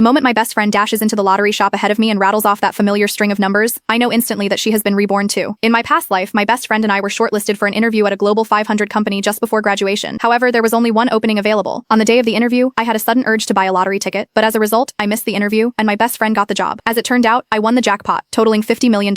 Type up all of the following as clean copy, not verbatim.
The moment my best friend dashes into the lottery shop ahead of me and rattles off that familiar string of numbers, I know instantly that she has been reborn too. In my past life, my best friend and I were shortlisted for an interview at a Global 500 company just before graduation. However, there was only one opening available. On the day of the interview, I had a sudden urge to buy a lottery ticket, but as a result, I missed the interview and my best friend got the job. As it turned out, I won the jackpot, totaling $50 million.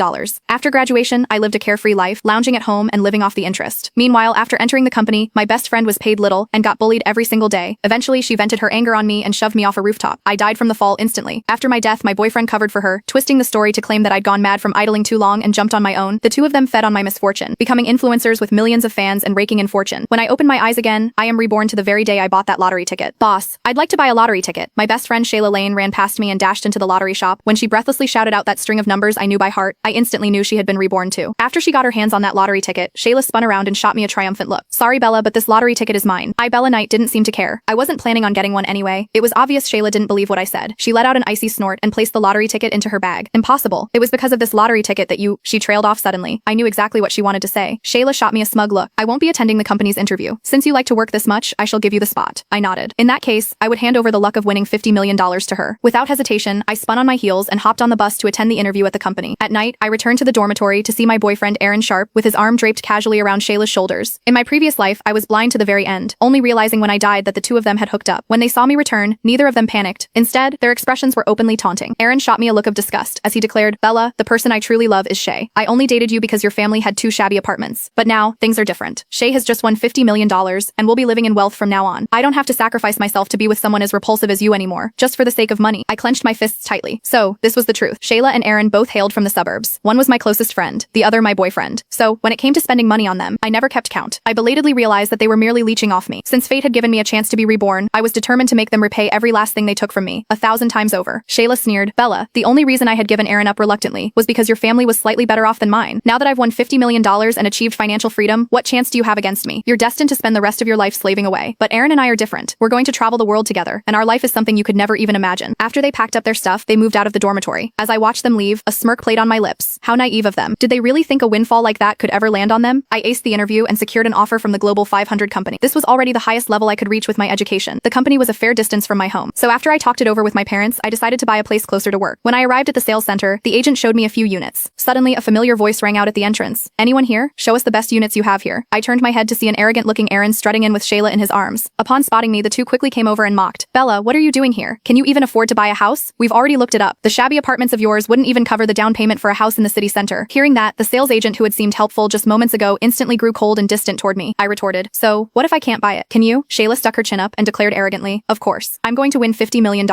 After graduation, I lived a carefree life, lounging at home and living off the interest. Meanwhile, after entering the company, my best friend was paid little and got bullied every single day. Eventually, she vented her anger on me and shoved me off a rooftop. I died from the fall instantly. After my death, my boyfriend covered for her, twisting the story to claim that I'd gone mad from idling too long and jumped on my own. The two of them fed on my misfortune, becoming influencers with millions of fans and raking in fortune. When I opened my eyes again, I am reborn to the very day I bought that lottery ticket. Boss, I'd like to buy a lottery ticket. My best friend Shayla Lane ran past me and dashed into the lottery shop. When she breathlessly shouted out that string of numbers I knew by heart, I instantly knew she had been reborn too. After she got her hands on that lottery ticket, Shayla spun around and shot me a triumphant look. Sorry Bella, but this lottery ticket is mine. Bella Knight didn't seem to care. I wasn't planning on getting one anyway. It was obvious Shayla didn't believe what I said. She let out an icy snort and placed the lottery ticket into her bag. Impossible. It was because of this lottery ticket that she trailed off suddenly. I knew exactly what she wanted to say. Shayla shot me a smug look. I won't be attending the company's interview. Since you like to work this much, I shall give you the spot. I nodded. In that case, I would hand over the luck of winning $50 million to her. Without hesitation, I spun on my heels and hopped on the bus to attend the interview at the company. At night, I returned to the dormitory to see my boyfriend Aaron Sharp with his arm draped casually around Shayla's shoulders. In my previous life, I was blind to the very end, only realizing when I died that the two of them had hooked up. When they saw me return, neither of them panicked. Instead, their expressions were openly taunting. Aaron shot me a look of disgust as he declared, Bella, the person I truly love is Shay. I only dated you because your family had two shabby apartments. But now, things are different. Shay has just won $50 million and will be living in wealth from now on. I don't have to sacrifice myself to be with someone as repulsive as you anymore, just for the sake of money. I clenched my fists tightly. So, this was the truth. Shayla and Aaron both hailed from the suburbs. One was my closest friend, the other my boyfriend. So, when it came to spending money on them, I never kept count. I belatedly realized that they were merely leeching off me. Since fate had given me a chance to be reborn, I was determined to make them repay every last thing they took from me, 1,000 times over. Shayla sneered, Bella, the only reason I had given Aaron up reluctantly was because your family was slightly better off than mine. Now that I've won $50 million and achieved financial freedom, what chance do you have against me? You're destined to spend the rest of your life slaving away. But Aaron and I are different. We're going to travel the world together, and our life is something you could never even imagine. After they packed up their stuff, they moved out of the dormitory. As I watched them leave, a smirk played on my lips. How naive of them. Did they really think a windfall like that could ever land on them? I aced the interview and secured an offer from the Global 500 company. This was already the highest level I could reach with my education. The company was a fair distance from my home. So after I talked it over with my parents, I decided to buy a place closer to work. When I arrived at the sales center, the agent showed me a few units. Suddenly, a familiar voice rang out at the entrance. Anyone here? Show us the best units you have here. I turned my head to see an arrogant-looking Aaron strutting in with Shayla in his arms. Upon spotting me, the two quickly came over and mocked. Bella, what are you doing here? Can you even afford to buy a house? We've already looked it up. The shabby apartments of yours wouldn't even cover the down payment for a house in the city center. Hearing that, the sales agent who had seemed helpful just moments ago instantly grew cold and distant toward me. I retorted, so, what if I can't buy it? Can you? Shayla stuck her chin up and declared arrogantly, of course. I'm going to win $50 million.